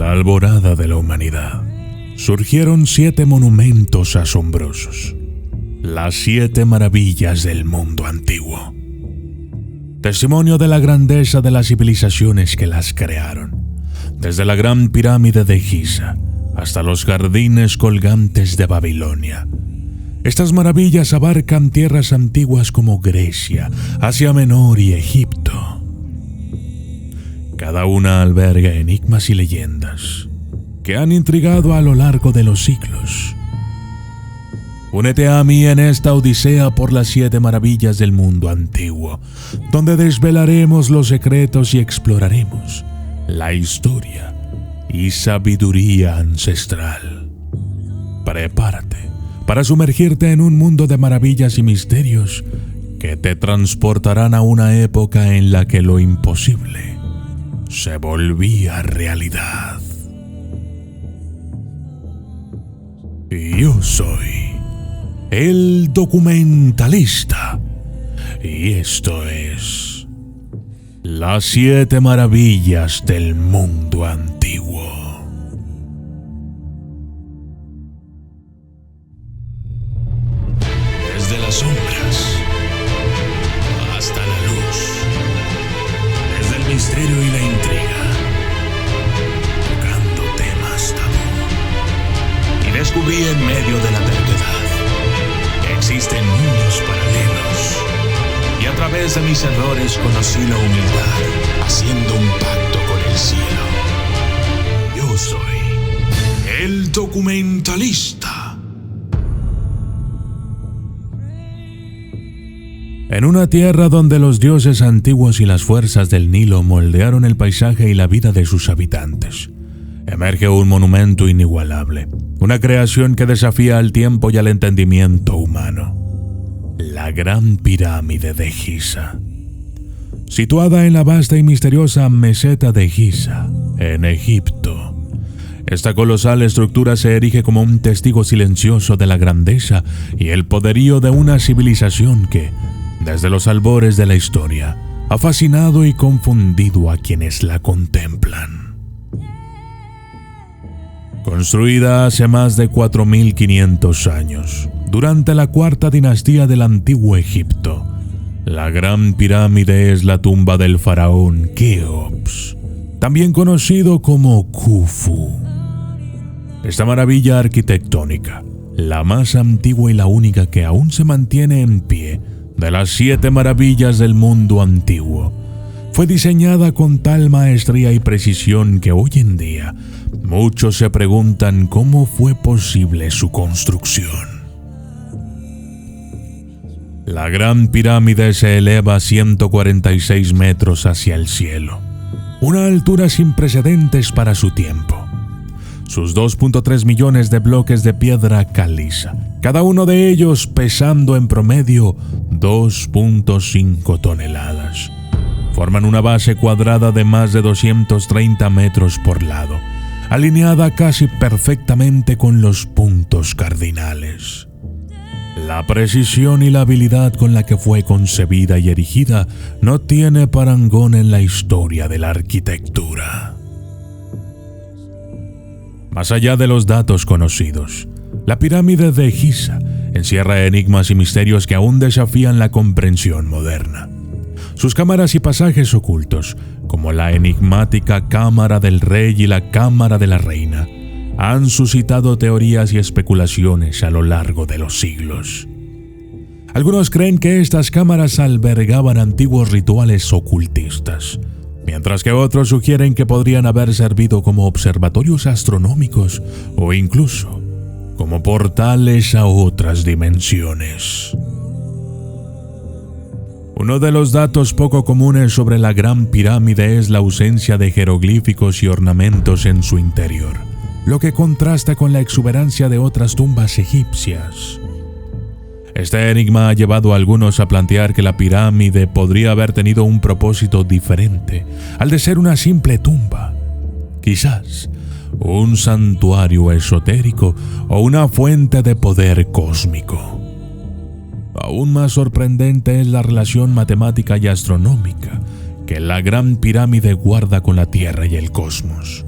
la alborada de la humanidad, surgieron 7 monumentos asombrosos, las 7 maravillas del mundo antiguo. Testimonio de la grandeza de las civilizaciones que las crearon, desde la gran pirámide de Giza hasta los jardines colgantes de Babilonia. Estas maravillas abarcan tierras antiguas como Grecia, Asia Menor y Egipto. Cada una alberga enigmas y leyendas que han intrigado a lo largo de los siglos. Únete a mí en esta odisea por las 7 maravillas del mundo antiguo, donde desvelaremos los secretos y exploraremos la historia y sabiduría ancestral. Prepárate para sumergirte en un mundo de maravillas y misterios que te transportarán a una época en la que lo imposible se volvía realidad. Yo soy el documentalista y esto es las 7 maravillas del mundo antiguo. Desde las sombras hasta la luz, desde el misterio y la intriga, tocando temas tabú. Y descubrí en medio de la verdad que existen mundos paralelos. Y a través de mis errores conocí la humildad, haciendo un pacto con el cielo. Yo soy el documentalista. En una tierra donde los dioses antiguos y las fuerzas del Nilo moldearon el paisaje y la vida de sus habitantes, emerge un monumento inigualable, una creación que desafía al tiempo y al entendimiento humano. La Gran Pirámide de Giza. Situada en la vasta y misteriosa meseta de Giza, en Egipto, esta colosal estructura se erige como un testigo silencioso de la grandeza y el poderío de una civilización que, desde los albores de la historia, ha fascinado y confundido a quienes la contemplan. Construida hace más de 4.500 años, durante la 4ª dinastía del Antiguo Egipto, la Gran Pirámide es la tumba del faraón Keops, también conocido como Khufu. Esta maravilla arquitectónica, la más antigua y la única que aún se mantiene en pie de las 7 maravillas del mundo antiguo, fue diseñada con tal maestría y precisión que hoy en día muchos se preguntan cómo fue posible su construcción. La Gran Pirámide se eleva a 146 metros hacia el cielo, una altura sin precedentes para su tiempo. Sus 2.3 millones de bloques de piedra caliza, cada uno de ellos pesando en promedio 2.5 toneladas, forman una base cuadrada de más de 230 metros por lado, alineada casi perfectamente con los puntos cardinales. La precisión y la habilidad con la que fue concebida y erigida no tiene parangón en la historia de la arquitectura. Más allá de los datos conocidos, la pirámide de Giza encierra enigmas y misterios que aún desafían la comprensión moderna. Sus cámaras y pasajes ocultos, como la enigmática Cámara del Rey y la Cámara de la Reina, han suscitado teorías y especulaciones a lo largo de los siglos. Algunos creen que estas cámaras albergaban antiguos rituales ocultistas, mientras que otros sugieren que podrían haber servido como observatorios astronómicos o incluso como portales a otras dimensiones. Uno de los datos poco comunes sobre la Gran Pirámide es la ausencia de jeroglíficos y ornamentos en su interior, lo que contrasta con la exuberancia de otras tumbas egipcias. Este enigma ha llevado a algunos a plantear que la pirámide podría haber tenido un propósito diferente al de ser una simple tumba. Quizás un santuario esotérico o una fuente de poder cósmico. Aún más sorprendente es la relación matemática y astronómica que la Gran Pirámide guarda con la Tierra y el cosmos.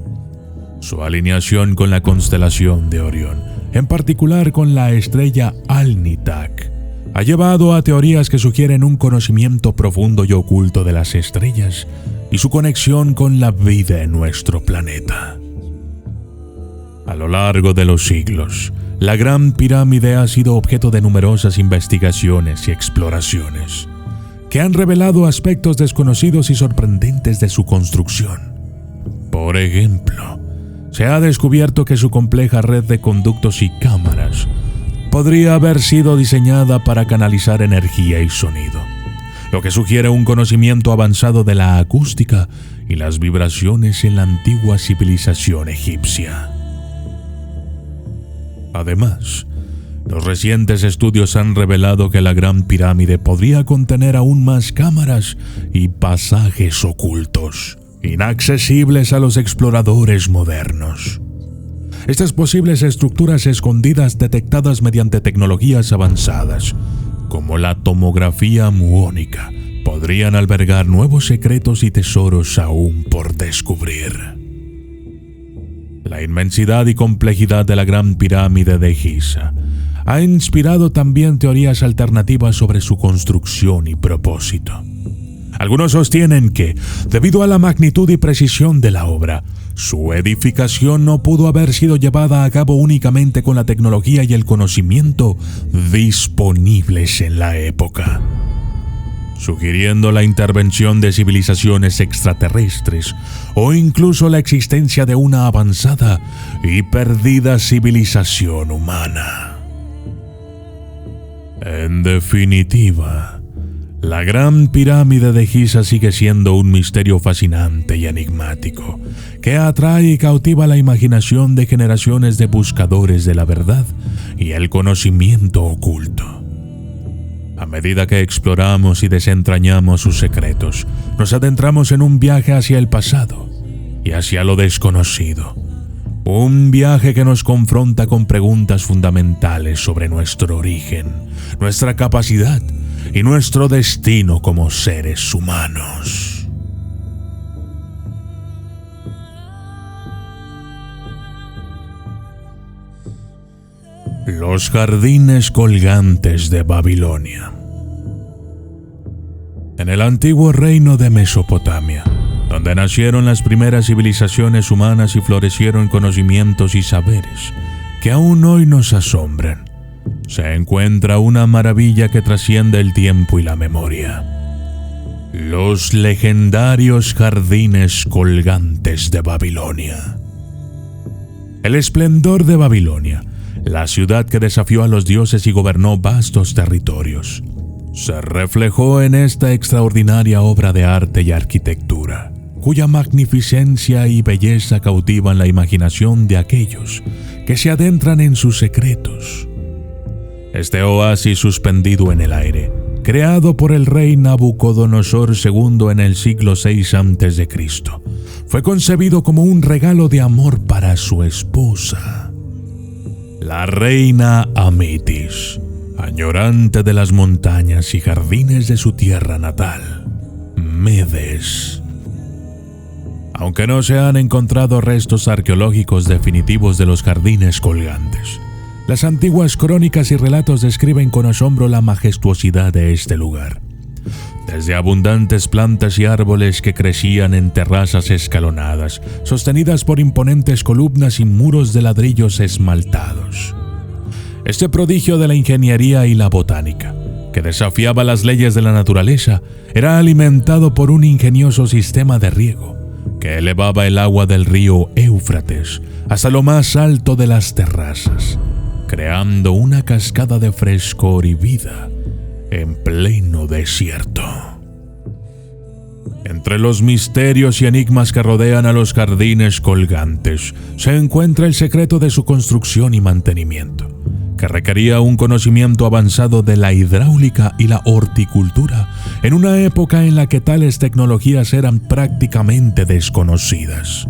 Su alineación con la constelación de Orión, en particular con la estrella Alnitak, ha llevado a teorías que sugieren un conocimiento profundo y oculto de las estrellas y su conexión con la vida en nuestro planeta. A lo largo de los siglos, la Gran Pirámide ha sido objeto de numerosas investigaciones y exploraciones, que han revelado aspectos desconocidos y sorprendentes de su construcción. Por ejemplo, se ha descubierto que su compleja red de conductos y cámaras podría haber sido diseñada para canalizar energía y sonido, lo que sugiere un conocimiento avanzado de la acústica y las vibraciones en la antigua civilización egipcia. Además, los recientes estudios han revelado que la Gran Pirámide podría contener aún más cámaras y pasajes ocultos, inaccesibles a los exploradores modernos. Estas posibles estructuras escondidas detectadas mediante tecnologías avanzadas, como la tomografía muónica, podrían albergar nuevos secretos y tesoros aún por descubrir. La inmensidad y complejidad de la Gran Pirámide de Giza ha inspirado también teorías alternativas sobre su construcción y propósito. Algunos sostienen que, debido a la magnitud y precisión de la obra, su edificación no pudo haber sido llevada a cabo únicamente con la tecnología y el conocimiento disponibles en la época, sugiriendo la intervención de civilizaciones extraterrestres o incluso la existencia de una avanzada y perdida civilización humana. En definitiva, la Gran Pirámide de Giza sigue siendo un misterio fascinante y enigmático, que atrae y cautiva la imaginación de generaciones de buscadores de la verdad y el conocimiento oculto. A medida que exploramos y desentrañamos sus secretos, nos adentramos en un viaje hacia el pasado y hacia lo desconocido. Un viaje que nos confronta con preguntas fundamentales sobre nuestro origen, nuestra capacidad y nuestro destino como seres humanos. Los jardines colgantes de Babilonia. En el antiguo reino de Mesopotamia, donde nacieron las primeras civilizaciones humanas y florecieron conocimientos y saberes que aún hoy nos asombran, se encuentra una maravilla que trasciende el tiempo y la memoria: los legendarios jardines colgantes de Babilonia. El esplendor de Babilonia, la ciudad que desafió a los dioses y gobernó vastos territorios, se reflejó en esta extraordinaria obra de arte y arquitectura, cuya magnificencia y belleza cautivan la imaginación de aquellos que se adentran en sus secretos. Este oasis suspendido en el aire, creado por el rey Nabucodonosor II en el siglo VI a.C., fue concebido como un regalo de amor para su esposa, la reina Amitis, añorante de las montañas y jardines de su tierra natal, Medes. Aunque no se han encontrado restos arqueológicos definitivos de los jardines colgantes, las antiguas crónicas y relatos describen con asombro la majestuosidad de este lugar. Desde abundantes plantas y árboles que crecían en terrazas escalonadas, sostenidas por imponentes columnas y muros de ladrillos esmaltados. Este prodigio de la ingeniería y la botánica, que desafiaba las leyes de la naturaleza, era alimentado por un ingenioso sistema de riego, que elevaba el agua del río Éufrates hasta lo más alto de las terrazas, creando una cascada de frescor y vida en pleno desierto. Entre los misterios y enigmas que rodean a los jardines colgantes, se encuentra el secreto de su construcción y mantenimiento, que requería un conocimiento avanzado de la hidráulica y la horticultura en una época en la que tales tecnologías eran prácticamente desconocidas.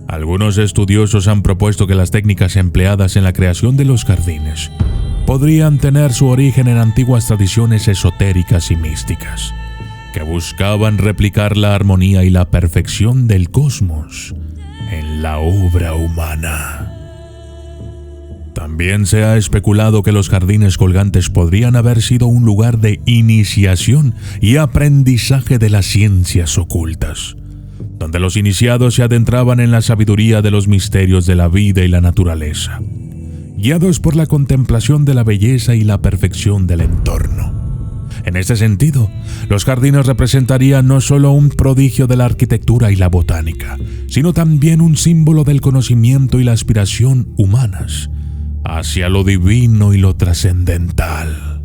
Algunos estudiosos han propuesto que las técnicas empleadas en la creación de los jardines podrían tener su origen en antiguas tradiciones esotéricas y místicas, que buscaban replicar la armonía y la perfección del cosmos en la obra humana. También se ha especulado que los jardines colgantes podrían haber sido un lugar de iniciación y aprendizaje de las ciencias ocultas, donde los iniciados se adentraban en la sabiduría de los misterios de la vida y la naturaleza, guiados por la contemplación de la belleza y la perfección del entorno. En este sentido, los jardines representarían no solo un prodigio de la arquitectura y la botánica, sino también un símbolo del conocimiento y la aspiración humanas hacia lo divino y lo trascendental.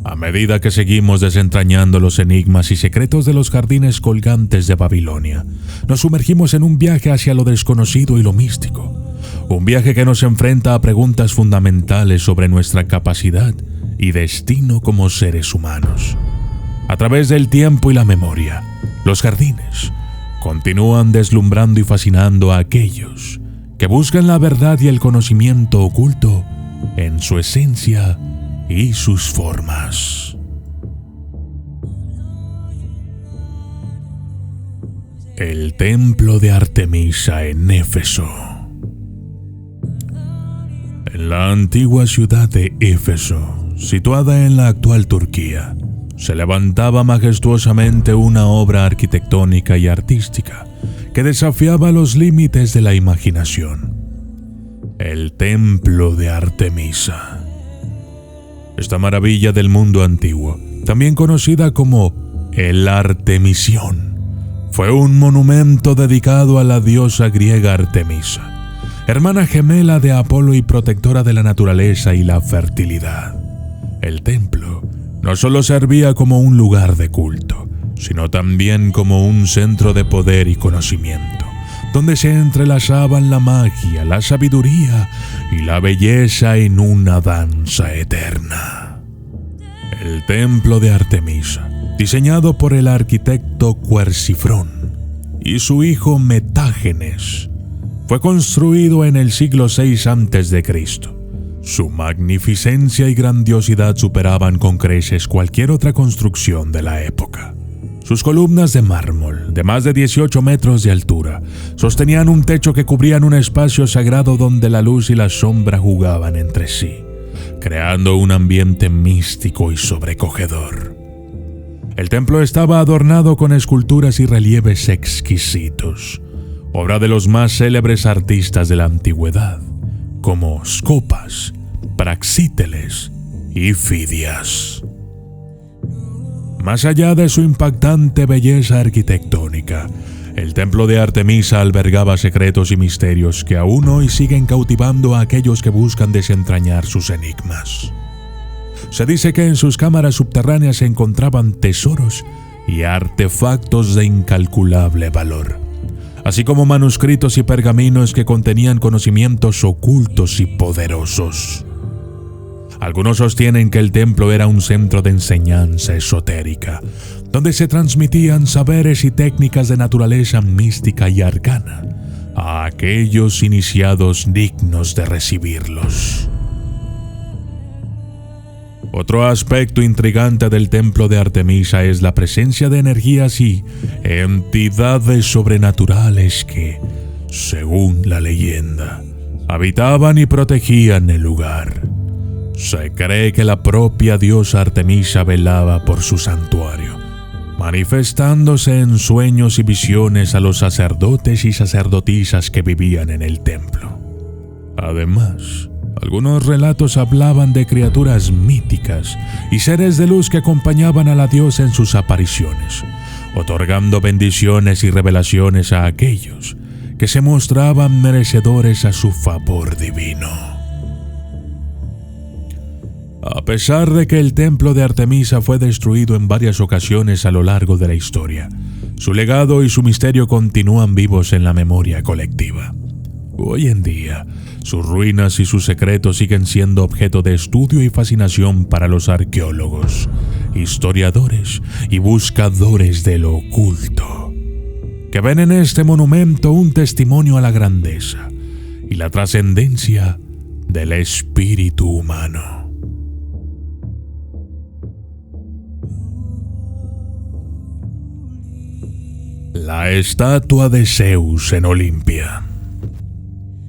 A medida que seguimos desentrañando los enigmas y secretos de los jardines colgantes de Babilonia, nos sumergimos en un viaje hacia lo desconocido y lo místico, un viaje que nos enfrenta a preguntas fundamentales sobre nuestra capacidad y destino como seres humanos. A través del tiempo y la memoria, los jardines continúan deslumbrando y fascinando a aquellos que buscan la verdad y el conocimiento oculto en su esencia y sus formas. El templo de Artemisa en Éfeso. En la antigua ciudad de Éfeso, situada en la actual Turquía, se levantaba majestuosamente una obra arquitectónica y artística que desafiaba los límites de la imaginación: el templo de Artemisa. Esta maravilla del mundo antiguo, también conocida como el Artemision, fue un monumento dedicado a la diosa griega Artemisa, hermana gemela de Apolo y protectora de la naturaleza y la fertilidad. El templo no solo servía como un lugar de culto, sino también como un centro de poder y conocimiento, donde se entrelazaban la magia, la sabiduría y la belleza en una danza eterna. El templo de Artemisa, diseñado por el arquitecto Quercifrón y su hijo Metágenes, fue construido en el siglo VI a.C. Su magnificencia y grandiosidad superaban con creces cualquier otra construcción de la época. Sus columnas de mármol, de más de 18 metros de altura, sostenían un techo que cubrían un espacio sagrado donde la luz y la sombra jugaban entre sí, creando un ambiente místico y sobrecogedor. El templo estaba adornado con esculturas y relieves exquisitos, obra de los más célebres artistas de la antigüedad, como Scopas, Praxíteles y Fidias. Más allá de su impactante belleza arquitectónica, el templo de Artemisa albergaba secretos y misterios que aún hoy siguen cautivando a aquellos que buscan desentrañar sus enigmas. Se dice que en sus cámaras subterráneas se encontraban tesoros y artefactos de incalculable valor, así como manuscritos y pergaminos que contenían conocimientos ocultos y poderosos. Algunos sostienen que el templo era un centro de enseñanza esotérica, donde se transmitían saberes y técnicas de naturaleza mística y arcana a aquellos iniciados dignos de recibirlos. Otro aspecto intrigante del templo de Artemisa es la presencia de energías y entidades sobrenaturales que, según la leyenda, habitaban y protegían el lugar. Se cree que la propia diosa Artemisa velaba por su santuario, manifestándose en sueños y visiones a los sacerdotes y sacerdotisas que vivían en el templo. Además, algunos relatos hablaban de criaturas míticas y seres de luz que acompañaban a la diosa en sus apariciones, otorgando bendiciones y revelaciones a aquellos que se mostraban merecedores a su favor divino. A pesar de que el templo de Artemisa fue destruido en varias ocasiones a lo largo de la historia, su legado y su misterio continúan vivos en la memoria colectiva. Hoy en día, sus ruinas y sus secretos siguen siendo objeto de estudio y fascinación para los arqueólogos, historiadores y buscadores de lo oculto, que ven en este monumento un testimonio a la grandeza y la trascendencia del espíritu humano. La estatua de Zeus en Olimpia.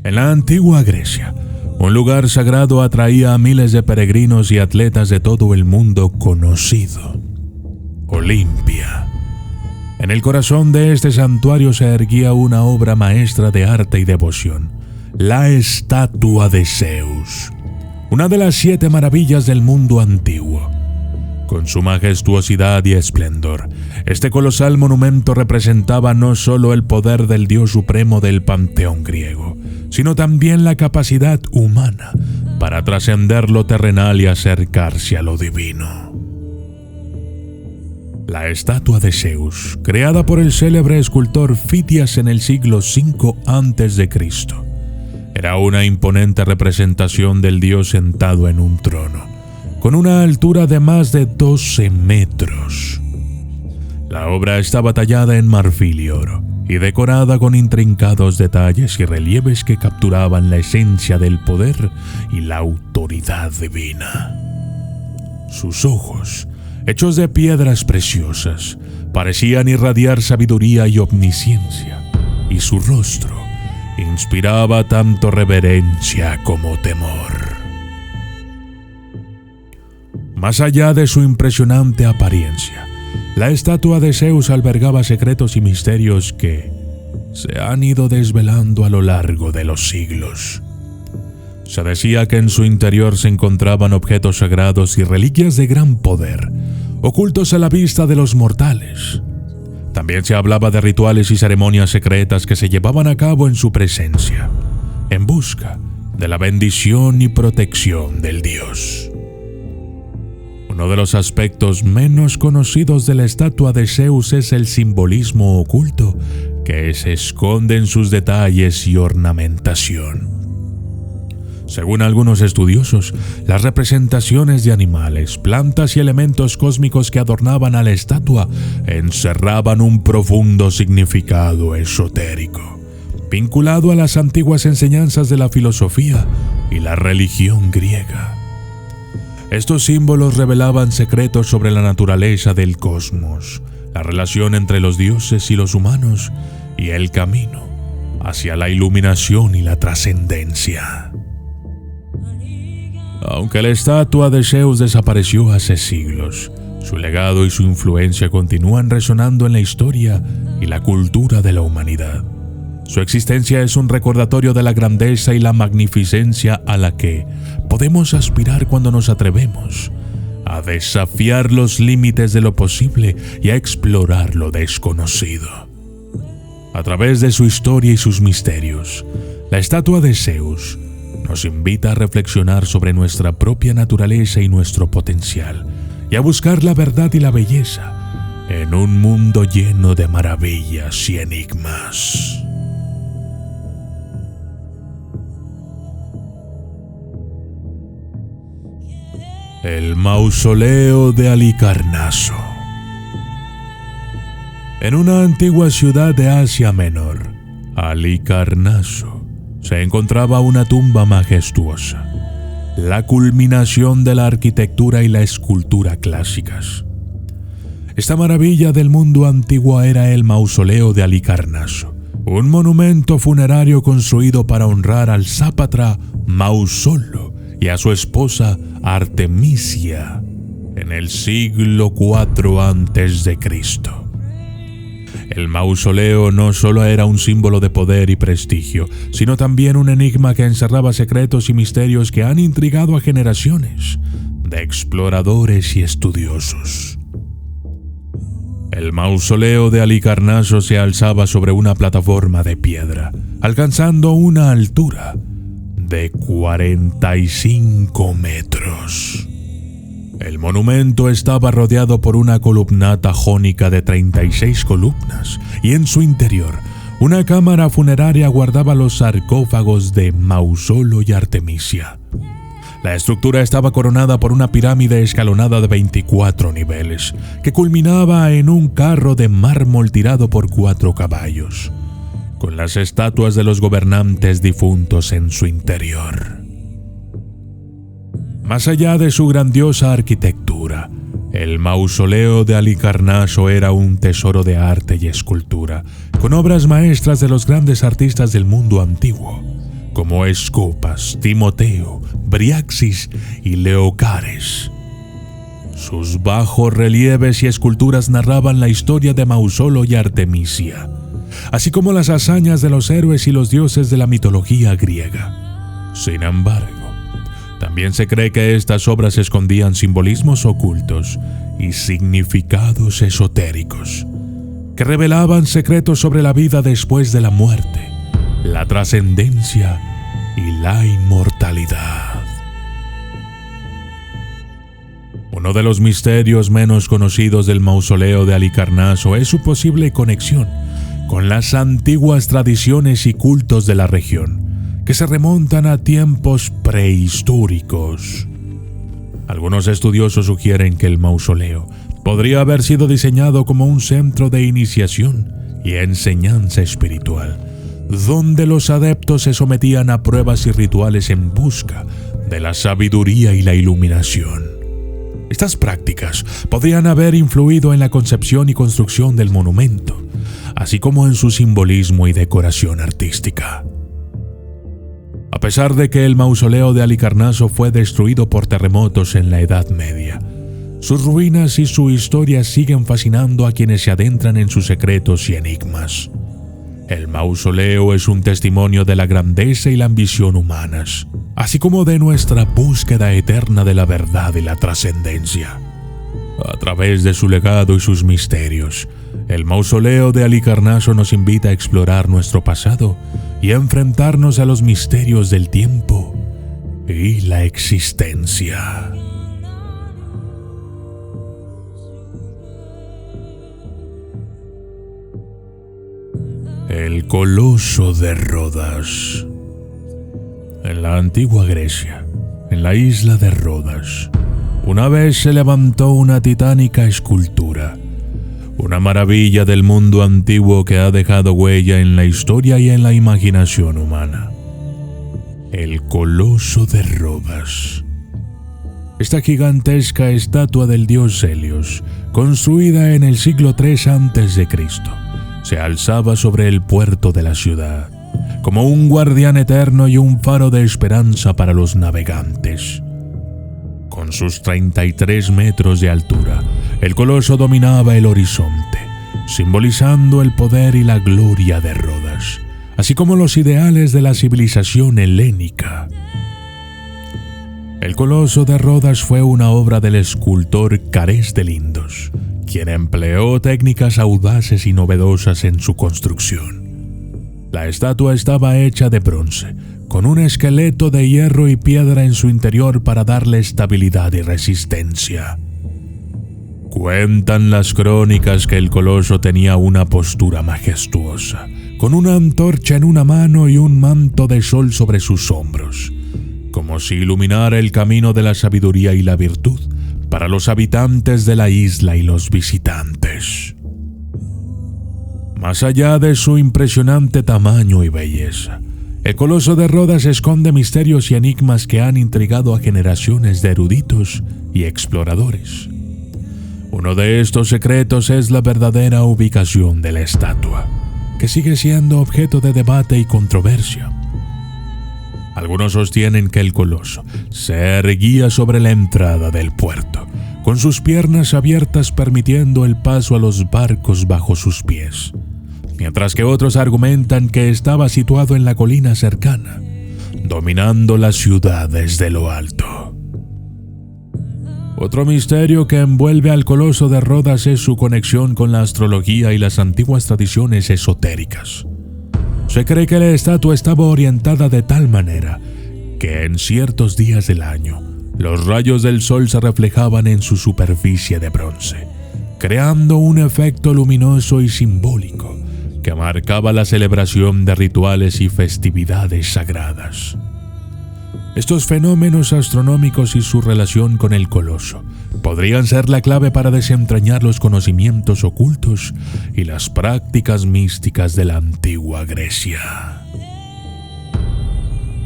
En la antigua Grecia, un lugar sagrado atraía a miles de peregrinos y atletas de todo el mundo conocido: Olimpia. En el corazón de este santuario se erguía una obra maestra de arte y devoción: la estatua de Zeus, una de las 7 maravillas del mundo antiguo. Con su majestuosidad y esplendor, este colosal monumento representaba no solo el poder del dios supremo del panteón griego, sino también la capacidad humana para trascender lo terrenal y acercarse a lo divino. La estatua de Zeus, creada por el célebre escultor Fitias en el siglo V a.C., era una imponente representación del dios sentado en un trono, con una altura de más de 12 metros. La obra estaba tallada en marfil y oro, y decorada con intrincados detalles y relieves que capturaban la esencia del poder y la autoridad divina. Sus ojos, hechos de piedras preciosas, parecían irradiar sabiduría y omnisciencia, y su rostro inspiraba tanto reverencia como temor. Más allá de su impresionante apariencia, la estatua de Zeus albergaba secretos y misterios que se han ido desvelando a lo largo de los siglos. Se decía que en su interior se encontraban objetos sagrados y reliquias de gran poder, ocultos a la vista de los mortales. También se hablaba de rituales y ceremonias secretas que se llevaban a cabo en su presencia, en busca de la bendición y protección del dios. Uno de los aspectos menos conocidos de la estatua de Zeus es el simbolismo oculto que se esconde en sus detalles y ornamentación. Según algunos estudiosos, las representaciones de animales, plantas y elementos cósmicos que adornaban a la estatua encerraban un profundo significado esotérico, vinculado a las antiguas enseñanzas de la filosofía y la religión griega. Estos símbolos revelaban secretos sobre la naturaleza del cosmos, la relación entre los dioses y los humanos, y el camino hacia la iluminación y la trascendencia. Aunque la estatua de Zeus desapareció hace siglos, su legado y su influencia continúan resonando en la historia y la cultura de la humanidad. Su existencia es un recordatorio de la grandeza y la magnificencia a la que podemos aspirar cuando nos atrevemos a desafiar los límites de lo posible y a explorar lo desconocido. A través de su historia y sus misterios, la estatua de Zeus nos invita a reflexionar sobre nuestra propia naturaleza y nuestro potencial, y a buscar la verdad y la belleza en un mundo lleno de maravillas y enigmas. El mausoleo de Halicarnaso. En una antigua ciudad de Asia Menor, Halicarnaso, se encontraba una tumba majestuosa, la culminación de la arquitectura y la escultura clásicas. Esta maravilla del mundo antiguo era el mausoleo de Halicarnaso, un monumento funerario construido para honrar al sátrapa Mausolo y a su esposa Artemisia en el siglo IV a.C. El mausoleo no solo era un símbolo de poder y prestigio, sino también un enigma que encerraba secretos y misterios que han intrigado a generaciones de exploradores y estudiosos. El mausoleo de Halicarnaso se alzaba sobre una plataforma de piedra, alcanzando una altura de 45 metros. El monumento estaba rodeado por una columnata jónica de 36 columnas, y en su interior, una cámara funeraria guardaba los sarcófagos de Mausolo y Artemisia. La estructura estaba coronada por una pirámide escalonada de 24 niveles, que culminaba en un carro de mármol tirado por 4 caballos, con las estatuas de los gobernantes difuntos en su interior. Más allá de su grandiosa arquitectura, El mausoleo de Halicarnaso era un tesoro de arte y escultura, con obras maestras de los grandes artistas del mundo antiguo, como Escopas, Timoteo, Briaxis y Leocares. Sus bajos relieves y esculturas narraban la historia de Mausolo y Artemisia, así como las hazañas de los héroes y los dioses de la mitología griega. Sin embargo, también se cree que estas obras escondían simbolismos ocultos y significados esotéricos, que revelaban secretos sobre la vida después de la muerte, la trascendencia y la inmortalidad. Uno de los misterios menos conocidos del mausoleo de Halicarnaso es su posible conexión con las antiguas tradiciones y cultos de la región, que se remontan a tiempos prehistóricos. Algunos estudiosos sugieren que el mausoleo podría haber sido diseñado como un centro de iniciación y enseñanza espiritual, donde los adeptos se sometían a pruebas y rituales en busca de la sabiduría y la iluminación. Estas prácticas podrían haber influido en la concepción y construcción del monumento, así como en su simbolismo y decoración artística. A pesar de que el mausoleo de Halicarnaso fue destruido por terremotos en la Edad Media, sus ruinas y su historia siguen fascinando a quienes se adentran en sus secretos y enigmas. El mausoleo es un testimonio de la grandeza y la ambición humanas, así como de nuestra búsqueda eterna de la verdad y la trascendencia. A través de su legado y sus misterios, el mausoleo de Halicarnaso nos invita a explorar nuestro pasado y a enfrentarnos a los misterios del tiempo y la existencia. El Coloso de Rodas. En la antigua Grecia, en la isla de Rodas, una vez se levantó una titánica escultura, una maravilla del mundo antiguo que ha dejado huella en la historia y en la imaginación humana. El Coloso de Rodas. Esta gigantesca estatua del dios Helios, construida en el siglo III a.C., se alzaba sobre el puerto de la ciudad, como un guardián eterno y un faro de esperanza para los navegantes. Con sus 33 metros de altura, el coloso dominaba el horizonte, simbolizando el poder y la gloria de Rodas, así como los ideales de la civilización helénica. El Coloso de Rodas fue una obra del escultor Carés de Lindos, quien empleó técnicas audaces y novedosas en su construcción. La estatua estaba hecha de bronce, con un esqueleto de hierro y piedra en su interior para darle estabilidad y resistencia. Cuentan las crónicas que el coloso tenía una postura majestuosa, con una antorcha en una mano y un manto de sol sobre sus hombros, como si iluminara el camino de la sabiduría y la virtud para los habitantes de la isla y los visitantes. Más allá de su impresionante tamaño y belleza, el Coloso de Rodas esconde misterios y enigmas que han intrigado a generaciones de eruditos y exploradores. Uno de estos secretos es la verdadera ubicación de la estatua, que sigue siendo objeto de debate y controversia. Algunos sostienen que el coloso se erguía sobre la entrada del puerto, con sus piernas abiertas permitiendo el paso a los barcos bajo sus pies, mientras que otros argumentan que estaba situado en la colina cercana, dominando la ciudad desde lo alto. Otro misterio que envuelve al Coloso de Rodas es su conexión con la astrología y las antiguas tradiciones esotéricas. Se cree que la estatua estaba orientada de tal manera que en ciertos días del año los rayos del sol se reflejaban en su superficie de bronce, creando un efecto luminoso y simbólico que marcaba la celebración de rituales y festividades sagradas. Estos fenómenos astronómicos y su relación con el coloso podrían ser la clave para desentrañar los conocimientos ocultos y las prácticas místicas de la antigua Grecia.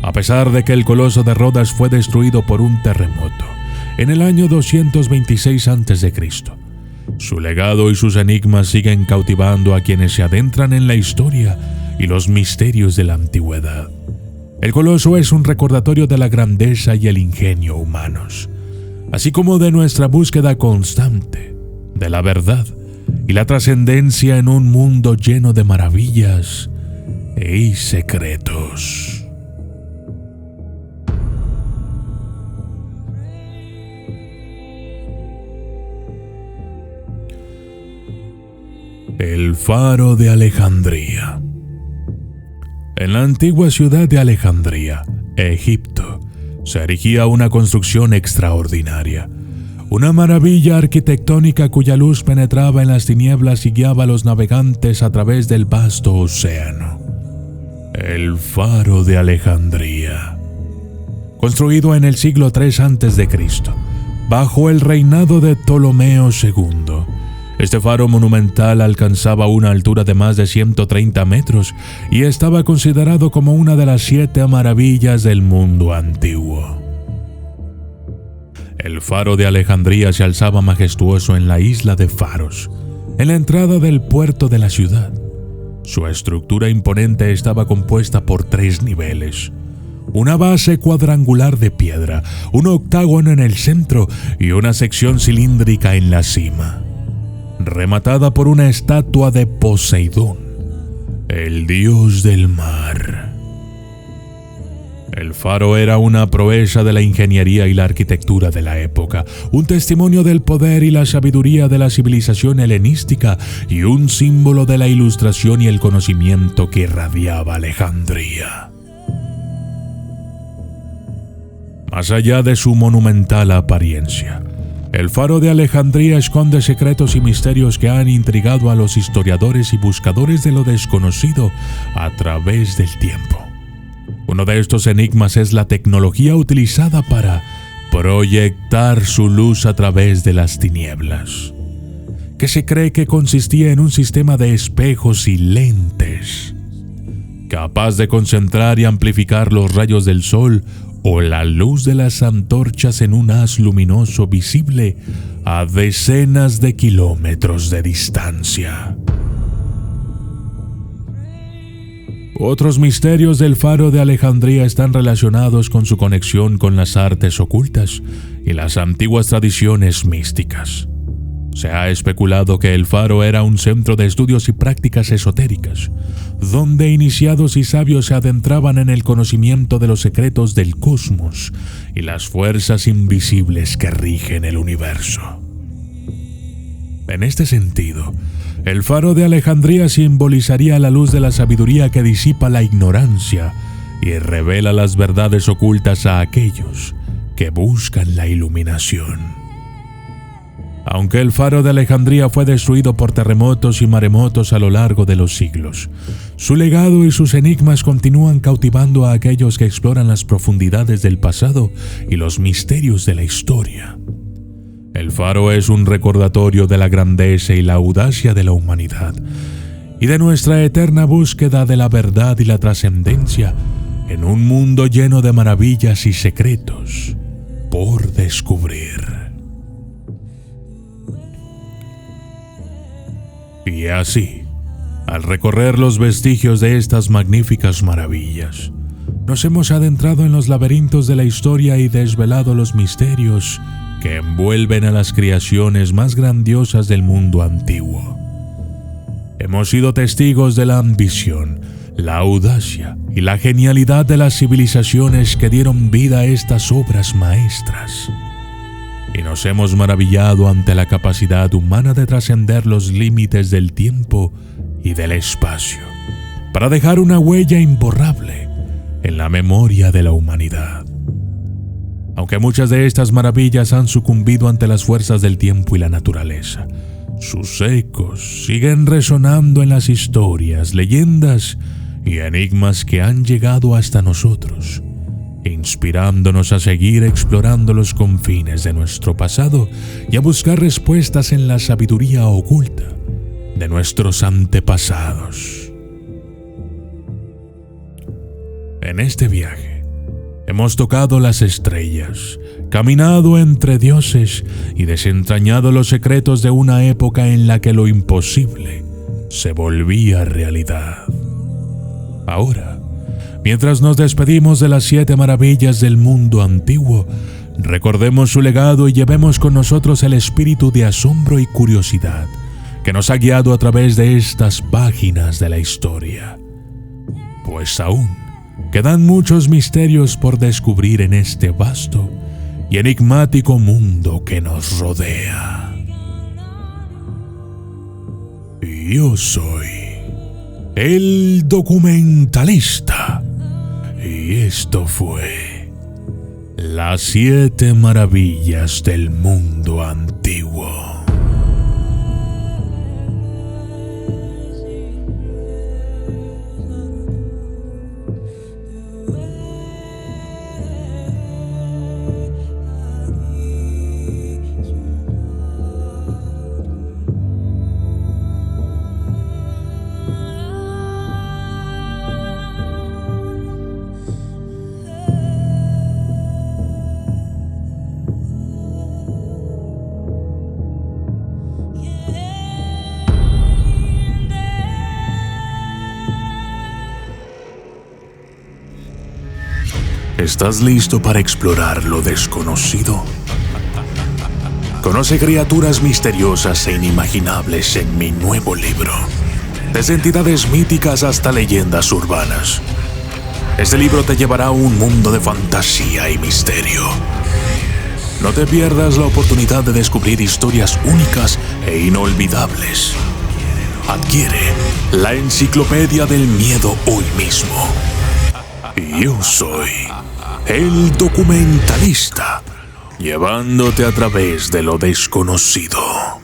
A pesar de que el Coloso de Rodas fue destruido por un terremoto, en el año 226 a.C. Su legado y sus enigmas siguen cautivando a quienes se adentran en la historia y los misterios de la antigüedad. El coloso es un recordatorio de la grandeza y el ingenio humanos, así como de nuestra búsqueda constante de la verdad y la trascendencia en un mundo lleno de maravillas y secretos. El Faro de Alejandría. En la antigua ciudad de Alejandría, Egipto, se erigía una construcción extraordinaria, una maravilla arquitectónica cuya luz penetraba en las tinieblas y guiaba a los navegantes a través del vasto océano. El Faro de Alejandría. Construido en el siglo III a.C., bajo el reinado de Ptolomeo II, este faro monumental alcanzaba una altura de más de 130 metros y estaba considerado como una de las 7 maravillas del mundo antiguo. El Faro de Alejandría se alzaba majestuoso en la isla de Faros, en la entrada del puerto de la ciudad. Su estructura imponente estaba compuesta por 3 niveles: una base cuadrangular de piedra, un octágono en el centro y una sección cilíndrica en la cima, rematada por una estatua de Poseidón, el dios del mar. El faro era una proeza de la ingeniería y la arquitectura de la época, un testimonio del poder y la sabiduría de la civilización helenística y un símbolo de la ilustración y el conocimiento que irradiaba Alejandría. Más allá de su monumental apariencia, el Faro de Alejandría esconde secretos y misterios que han intrigado a los historiadores y buscadores de lo desconocido a través del tiempo. Uno de estos enigmas es la tecnología utilizada para proyectar su luz a través de las tinieblas, que se cree que consistía en un sistema de espejos y lentes, capaz de concentrar y amplificar los rayos del sol o la luz de las antorchas en un haz luminoso visible a decenas de kilómetros de distancia. Otros misterios del Faro de Alejandría están relacionados con su conexión con las artes ocultas y las antiguas tradiciones místicas. Se ha especulado que el faro era un centro de estudios y prácticas esotéricas, donde iniciados y sabios se adentraban en el conocimiento de los secretos del cosmos y las fuerzas invisibles que rigen el universo. En este sentido, el Faro de Alejandría simbolizaría la luz de la sabiduría que disipa la ignorancia y revela las verdades ocultas a aquellos que buscan la iluminación. Aunque el Faro de Alejandría fue destruido por terremotos y maremotos a lo largo de los siglos, su legado y sus enigmas continúan cautivando a aquellos que exploran las profundidades del pasado y los misterios de la historia. El faro es un recordatorio de la grandeza y la audacia de la humanidad y de nuestra eterna búsqueda de la verdad y la trascendencia en un mundo lleno de maravillas y secretos por descubrir. Y así, al recorrer los vestigios de estas magníficas maravillas, nos hemos adentrado en los laberintos de la historia y desvelado los misterios que envuelven a las creaciones más grandiosas del mundo antiguo. Hemos sido testigos de la ambición, la audacia y la genialidad de las civilizaciones que dieron vida a estas obras maestras. Y nos hemos maravillado ante la capacidad humana de trascender los límites del tiempo y del espacio, para dejar una huella imborrable en la memoria de la humanidad. Aunque muchas de estas maravillas han sucumbido ante las fuerzas del tiempo y la naturaleza, sus ecos siguen resonando en las historias, leyendas y enigmas que han llegado hasta nosotros, inspirándonos a seguir explorando los confines de nuestro pasado y a buscar respuestas en la sabiduría oculta de nuestros antepasados. En este viaje, Hemos tocado las estrellas, caminado entre dioses y desentrañado los secretos de una época en la que lo imposible se volvía realidad. Ahora, mientras nos despedimos de las 7 maravillas del mundo antiguo, recordemos su legado y llevemos con nosotros el espíritu de asombro y curiosidad que nos ha guiado a través de estas páginas de la historia. Pues aún quedan muchos misterios por descubrir en este vasto y enigmático mundo que nos rodea. Yo soy el documentalista y esto fue las 7 maravillas del mundo antiguo. ¿Estás listo para explorar lo desconocido? Conoce criaturas misteriosas e inimaginables en mi nuevo libro, desde entidades míticas hasta leyendas urbanas. Este libro te llevará a un mundo de fantasía y misterio. No te pierdas la oportunidad de descubrir historias únicas e inolvidables. Adquiere la Enciclopedia del Miedo hoy mismo. Yo soy el documentalista, llevándote a través de lo desconocido.